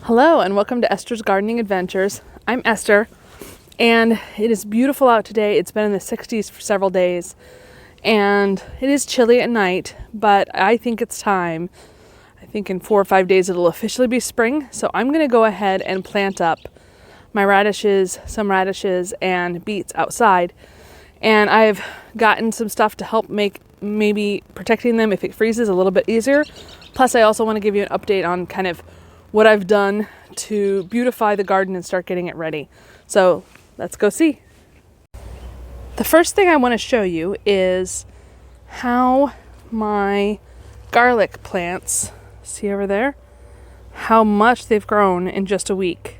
Hello and welcome to Esther's Gardening Adventures. I'm Esther and it is beautiful out today. It's been in the 60s for several days and it is chilly at night, but I think it's time. I think in 4 or 5 days it'll officially be spring, so I'm going to go ahead and plant up my radishes, some radishes and beets outside. And I've gotten some stuff to help make maybe protecting them if it freezes a little bit easier. Plus I also want to give you an update on kind of what I've done to beautify the garden and start getting it ready. So let's go see. The first thing I want to show you is how my garlic plants, see over there, how much they've grown in just a week.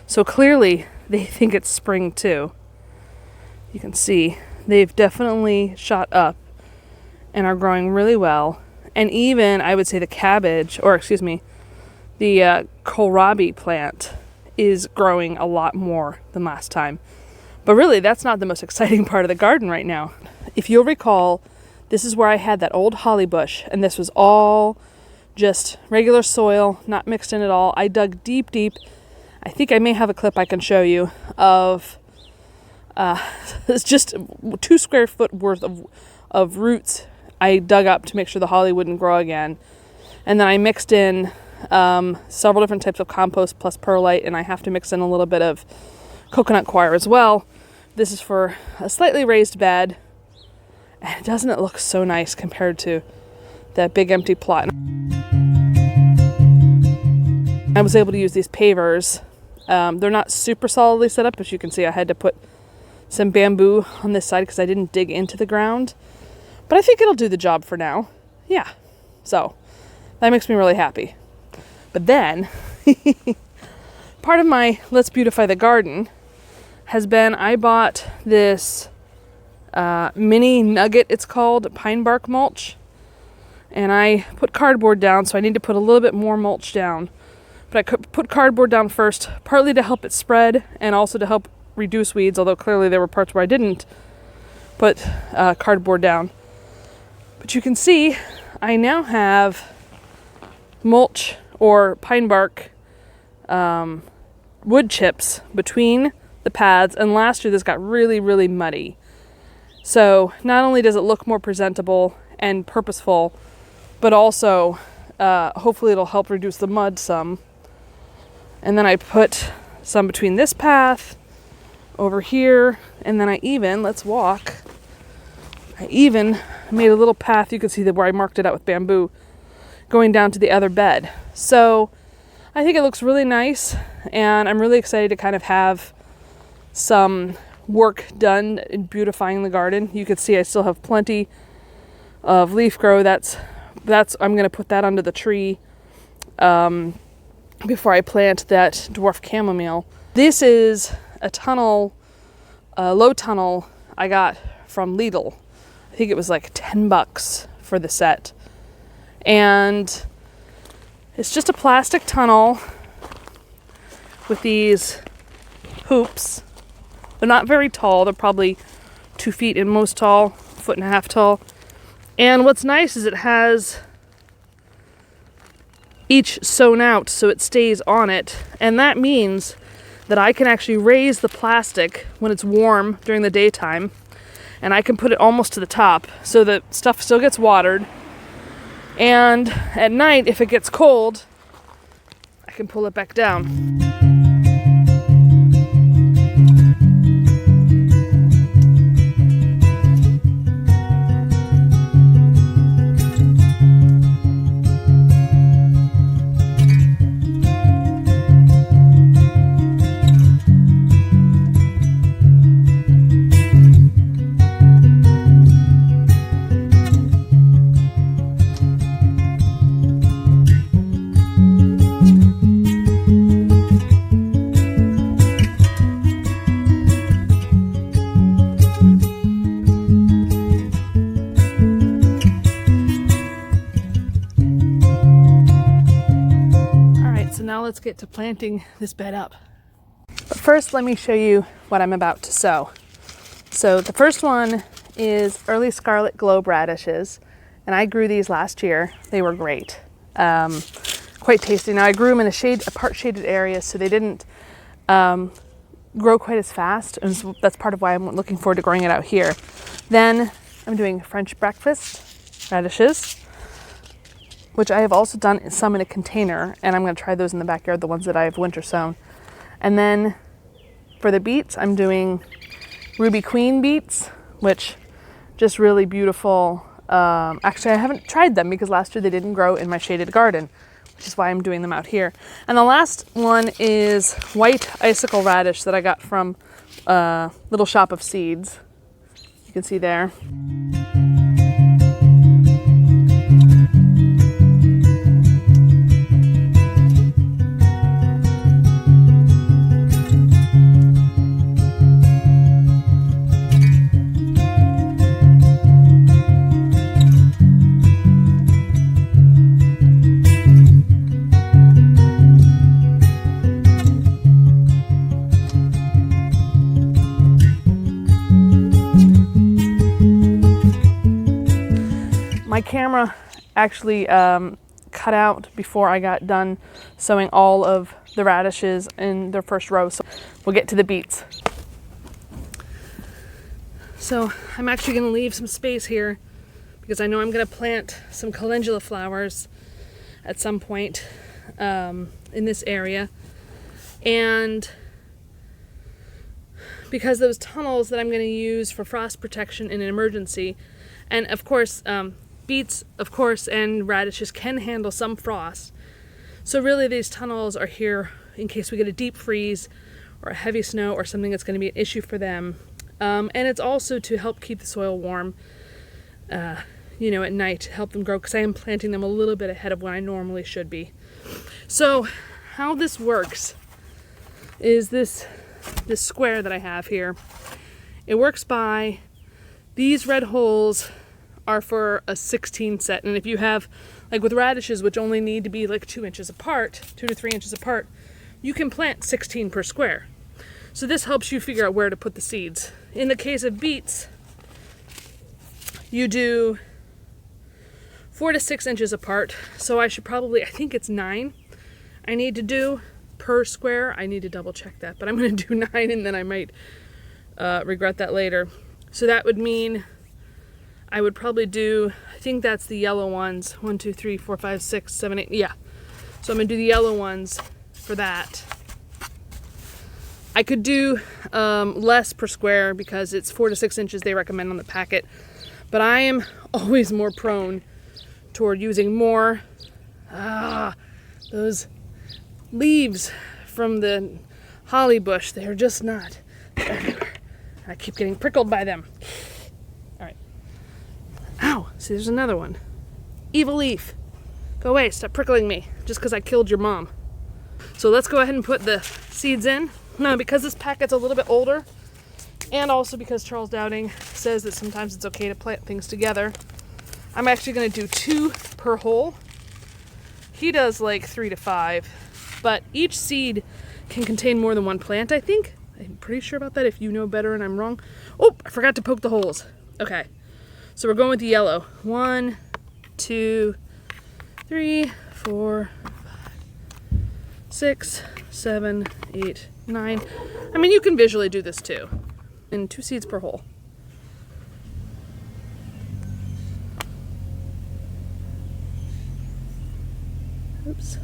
So clearly they think it's spring too. You can see they've definitely shot up and are growing really well. And even I would say the cabbage, or excuse me, the kohlrabi plant is growing a lot more than last time. But really, that's not the most exciting part of the garden right now. If you'll recall, this is where I had that old holly bush, and this was all just regular soil, not mixed in at all. I dug deep, deep. I think I may have a clip I can show you of it's just 2 square foot worth of roots I dug up to make sure the holly wouldn't grow again. And then I mixed in several different types of compost plus perlite, and I have to mix in a little bit of coconut coir as well. This is for a slightly raised bed, and doesn't it look so nice compared to that big empty plot? I was able to use these pavers. They're not super solidly set up. As you can see, I had to put some bamboo on this side because I didn't dig into the ground, but I think it'll do the job for now. Yeah, so that makes me really happy. But then, part of my Let's Beautify the Garden has been I bought this mini nugget, it's called, pine bark mulch. And I put cardboard down, so I need to put a little bit more mulch down. But I could put cardboard down first, partly to help it spread and also to help reduce weeds, although clearly there were parts where I didn't put cardboard down. But you can see I now have mulch or pine bark wood chips between the paths, and last year this got really, really muddy. So not only does it look more presentable and purposeful, but also hopefully it'll help reduce the mud some. And then I put some between this path over here, and then I even, let's walk, I even made a little path, you can see that where I marked it out with bamboo, going down to the other bed. So I think it looks really nice, and I'm really excited to kind of have some work done in beautifying the garden. You can see I still have plenty of leaf grow. That's I'm going to put that under the tree before I plant that dwarf chamomile. This is a tunnel, a low tunnel I got from Lidl. I think it was like $10 for the set. And it's just a plastic tunnel with these hoops. They're not very tall. They're probably 2 feet in most tall, 1.5 feet tall. And what's nice is it has each sewn out so it stays on it. And that means that I can actually raise the plastic when it's warm during the daytime. And I can put it almost to the top so that stuff still gets watered. And at night, if it gets cold, I can pull it back down. Now let's get to planting this bed up. But first, let me show you what I'm about to sow. So the first one is early scarlet globe radishes, and I grew these last year. They were great. quite tasty. Now I grew them in a part shaded area, so they didn't grow quite as fast, and so that's part of why I'm looking forward to growing it out here. Then I'm doing French breakfast radishes, which I have also done some in a container, and I'm going to try those in the backyard, the ones that I have winter sown. And then for the beets, I'm doing Ruby Queen beets, which just really beautiful. Actually, I haven't tried them because last year they didn't grow in my shaded garden, which is why I'm doing them out here. And the last one is white icicle radish that I got from Little Shop of Seeds. You can see there. My camera actually cut out before I got done sowing all of the radishes in their first row, so we'll get to the beets. So I'm actually going to leave some space here because I know I'm going to plant some calendula flowers at some point in this area, and because those tunnels that I'm going to use for frost protection in an emergency, and of course beets, of course, and radishes can handle some frost. So really these tunnels are here in case we get a deep freeze or a heavy snow or something that's going to be an issue for them. And it's also to help keep the soil warm, at night, to help them grow, because I am planting them a little bit ahead of when I normally should be. So how this works is this square that I have here. It works by these red holes are for a 16 set, and if you have, like with radishes, which only need to be like 2 inches apart, 2 to 3 inches apart, you can plant 16 per square. So this helps you figure out where to put the seeds. In the case of beets, you do 4 to 6 inches apart, so I think it's 9 I need to do per square. I need to double check that, but I'm going to do 9, and then I might regret that later. So that would mean I would probably do, I think that's the yellow ones, 1, 2, 3, 4, 5, 6, 7, 8, yeah. So I'm gonna do the yellow ones for that. I could do less per square because it's 4 to 6 inches they recommend on the packet, but I am always more prone toward using more. Those leaves from the holly bush, they're just not everywhere. I keep getting prickled by them. Ow, see, there's another one. Evil leaf. Go away, stop prickling me, just because I killed your mom. So let's go ahead and put the seeds in. Now, because this packet's a little bit older, and also because Charles Dowding says that sometimes it's okay to plant things together, I'm actually going to do 2 per hole. He does like 3 to 5, but each seed can contain more than 1 plant, I think. I'm pretty sure about that. If you know better and I'm wrong. Oh, I forgot to poke the holes. Okay. So we're going with the yellow. 1, 2, 3, 4, 5, 6, 7, 8, 9. I mean, you can visually do this too. And 2 seeds per hole. Oops.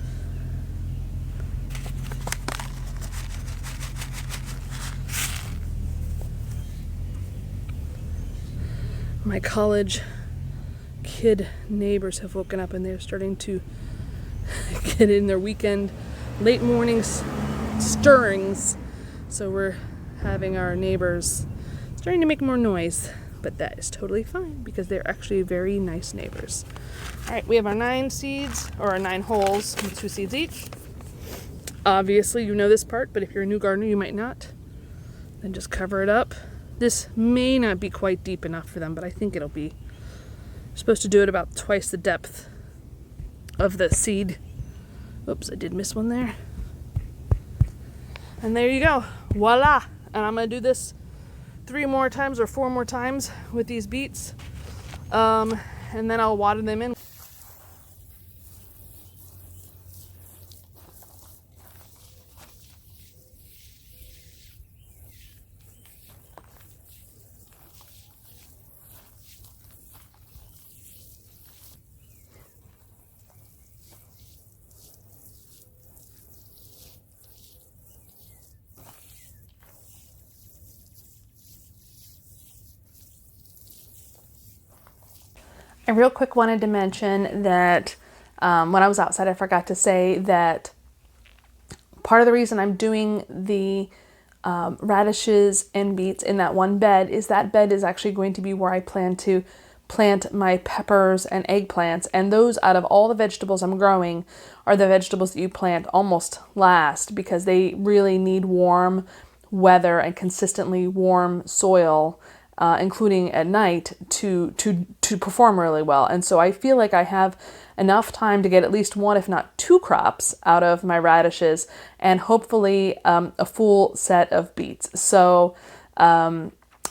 My college kid neighbors have woken up and they're starting to get in their weekend late mornings stirrings. So we're having our neighbors starting to make more noise, but that is totally fine because they're actually very nice neighbors. All right, we have our 9 seeds, or our 9 holes with 2 seeds each. Obviously, you know this part, but if you're a new gardener, you might not. Then just cover it up. This may not be quite deep enough for them, but I think it'll be. You're supposed to do it about twice the depth of the seed. Oops, I did miss one there. And there you go. Voila! And I'm going to do this 3 more times or 4 more times with these beets. And then I'll water them in. real quick wanted to mention that when I was outside, I forgot to say that part of the reason I'm doing the radishes and beets in that one bed is that bed is actually going to be where I plan to plant my peppers and eggplants, and those, out of all the vegetables I'm growing, are the vegetables that you plant almost last because they really need warm weather and consistently warm soil, including at night, to perform really well. And so I feel like I have enough time to get at least one, if not two crops out of my radishes, and hopefully a full set of beets. So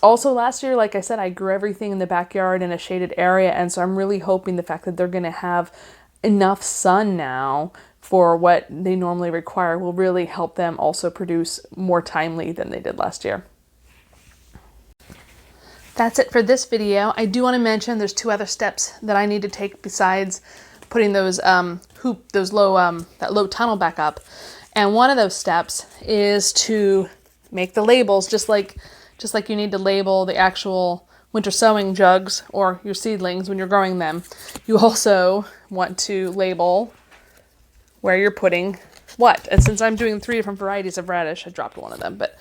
also last year, like I said, I grew everything in the backyard in a shaded area, and so I'm really hoping the fact that they're going to have enough sun now for what they normally require will really help them also produce more timely than they did last year. That's it for this video. I do want to mention there's two other steps that I need to take besides putting those that low tunnel back up. And one of those steps is to make the labels, just like you need to label the actual winter sowing jugs or your seedlings when you're growing them. You also want to label where you're putting what. And since I'm doing 3 different varieties of radish, I dropped one of them, but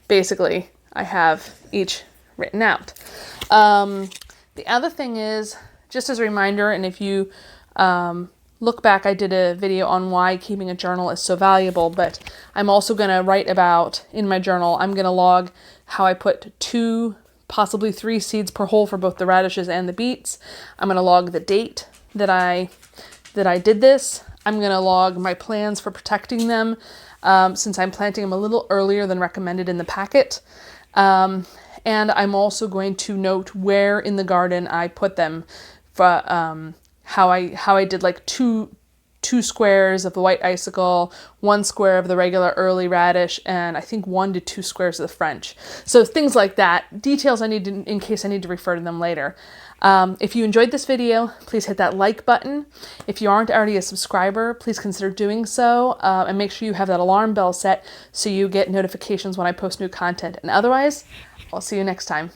basically I have each written out. The other thing is, just as a reminder, and if you look back, I did a video on why keeping a journal is so valuable, but I'm also going to write about, in my journal, I'm going to log how I put 2, possibly 3 seeds per hole for both the radishes and the beets. I'm going to log the date that I did this. I'm going to log my plans for protecting them, since I'm planting them a little earlier than recommended in the packet. And I'm also going to note where in the garden I put them, for how I did like two squares of the white icicle, 1 square of the regular early radish, and I think 1 to 2 squares of the French. So things like that, details I need to, in case I need to refer to them later. If you enjoyed this video, please hit that like button. If you aren't already a subscriber, please consider doing so, and make sure you have that alarm bell set so you get notifications when I post new content. And otherwise, I'll see you next time.